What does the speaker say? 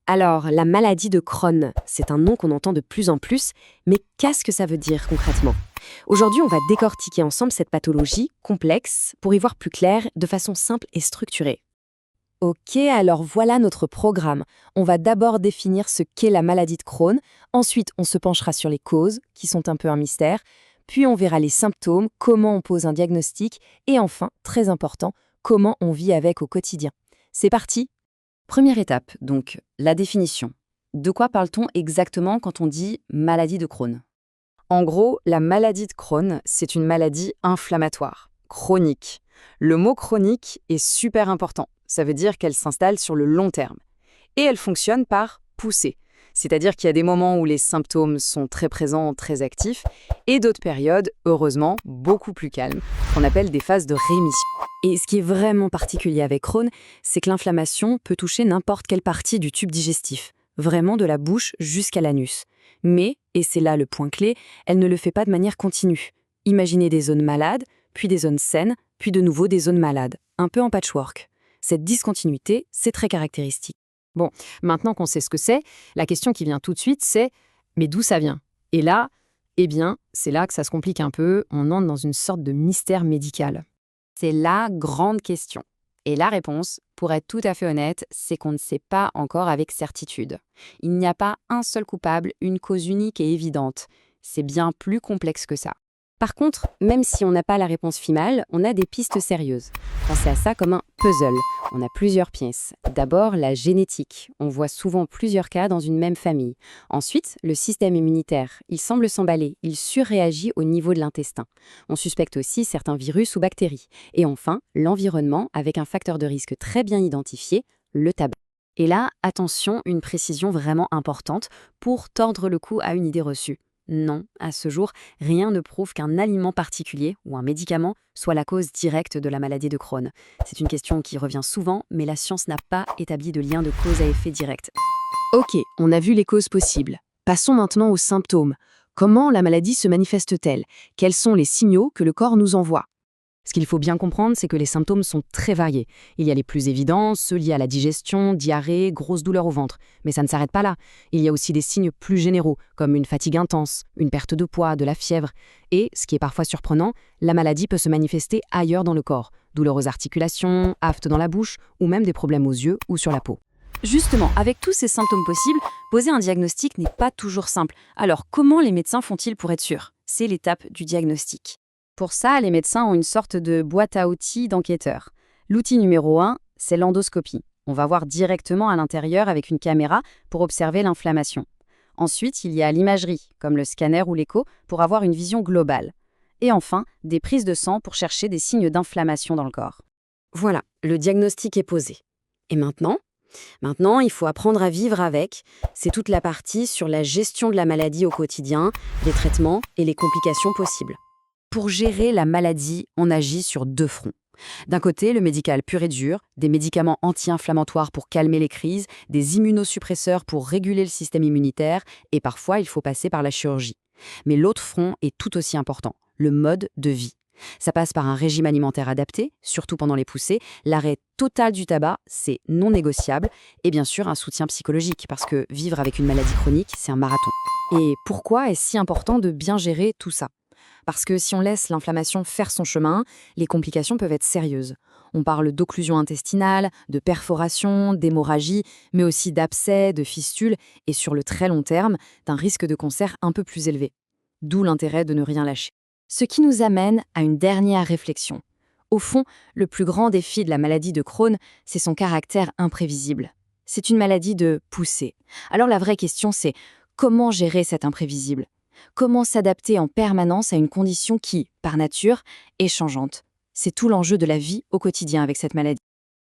Alors, la maladie de Crohn, c'est un nom qu'on entend de plus en plus, mais qu'est-ce que ça veut dire concrètement? Aujourd'hui, on va décortiquer ensemble cette pathologie complexe pour y voir plus clair de façon simple et structurée. Ok, alors voilà notre programme. On va d'abord définir ce qu'est la maladie de Crohn, ensuite on se penchera sur les causes, qui sont un peu un mystère, puis on verra les symptômes, comment on pose un diagnostic, et enfin, très important, comment on vit avec au quotidien. C'est parti. Première étape, donc, la définition. De quoi parle-t-on exactement quand on dit maladie de Crohn? En gros, la maladie de Crohn, c'est une maladie inflammatoire, chronique. Le mot chronique est super important. Ça veut dire qu'elle s'installe sur le long terme. Et elle fonctionne par poussée. C'est-à-dire qu'il y a des moments où les symptômes sont très présents, très actifs, et d'autres périodes, heureusement, beaucoup plus calmes, qu'on appelle des phases de rémission. Et ce qui est vraiment particulier avec Crohn, c'est que l'inflammation peut toucher n'importe quelle partie du tube digestif, vraiment de la bouche jusqu'à l'anus. Mais, et c'est là le point clé, elle ne le fait pas de manière continue. Imaginez des zones malades, puis des zones saines, puis de nouveau des zones malades, un peu en patchwork. Cette discontinuité, c'est très caractéristique. Bon, maintenant qu'on sait ce que c'est, la question qui vient tout de suite, c'est « mais d'où ça vient ?» Et là, eh bien, c'est là que ça se complique un peu, on entre dans une sorte de mystère médical. C'est la grande question. Et la réponse, pour être tout à fait honnête, c'est qu'on ne sait pas encore avec certitude. Il n'y a pas un seul coupable, une cause unique et évidente. C'est bien plus complexe que ça. Par contre, même si on n'a pas la réponse finale, on a des pistes sérieuses. Pensez à ça comme un puzzle. On a plusieurs pièces. D'abord, la génétique. On voit souvent plusieurs cas dans une même famille. Ensuite, le système immunitaire. Il semble s'emballer. Il surréagit au niveau de l'intestin. On suspecte aussi certains virus ou bactéries. Et enfin, l'environnement avec un facteur de risque très bien identifié, le tabac. Et là, attention, une précision vraiment importante pour tordre le cou à une idée reçue. Non, à ce jour, rien ne prouve qu'un aliment particulier ou un médicament soit la cause directe de la maladie de Crohn. C'est une question qui revient souvent, mais la science n'a pas établi de lien de cause à effet direct. Ok, on a vu les causes possibles. Passons maintenant aux symptômes. Comment la maladie se manifeste-t-elle? Quels sont les signaux que le corps nous envoie? Ce qu'il faut bien comprendre, c'est que les symptômes sont très variés. Il y a les plus évidents, ceux liés à la digestion, diarrhée, grosse douleur au ventre. Mais ça ne s'arrête pas là. Il y a aussi des signes plus généraux, comme une fatigue intense, une perte de poids, de la fièvre. Et, ce qui est parfois surprenant, la maladie peut se manifester ailleurs dans le corps. Douleur aux articulations, aphte dans la bouche, ou même des problèmes aux yeux ou sur la peau. Justement, avec tous ces symptômes possibles, poser un diagnostic n'est pas toujours simple. Alors, comment les médecins font-ils pour être sûrs? C'est l'étape du diagnostic. Pour ça, les médecins ont une sorte de boîte à outils d'enquêteurs. L'outil numéro 1, c'est l'endoscopie. On va voir directement à l'intérieur avec une caméra pour observer l'inflammation. Ensuite, il y a l'imagerie, comme le scanner ou l'écho, pour avoir une vision globale. Et enfin, des prises de sang pour chercher des signes d'inflammation dans le corps. Voilà, le diagnostic est posé. Et maintenant, il faut apprendre à vivre avec. C'est toute la partie sur la gestion de la maladie au quotidien, les traitements et les complications possibles. Pour gérer la maladie, on agit sur deux fronts. D'un côté, le médical pur et dur, des médicaments anti-inflammatoires pour calmer les crises, des immunosuppresseurs pour réguler le système immunitaire, et parfois il faut passer par la chirurgie. Mais l'autre front est tout aussi important, le mode de vie. Ça passe par un régime alimentaire adapté, surtout pendant les poussées, l'arrêt total du tabac, c'est non négociable, et bien sûr un soutien psychologique, parce que vivre avec une maladie chronique, c'est un marathon. Et pourquoi est-ce si important de bien gérer tout ça ? Parce que si on laisse l'inflammation faire son chemin, les complications peuvent être sérieuses. On parle d'occlusion intestinale, de perforation, d'hémorragie, mais aussi d'abcès, de fistules, et sur le très long terme, d'un risque de cancer un peu plus élevé. D'où l'intérêt de ne rien lâcher. Ce qui nous amène à une dernière réflexion. Au fond, le plus grand défi de la maladie de Crohn, c'est son caractère imprévisible. C'est une maladie de poussée. Alors la vraie question, c'est comment gérer cet imprévisible ? Comment s'adapter en permanence à une condition qui, par nature, est changeante? C'est tout l'enjeu de la vie au quotidien avec cette maladie.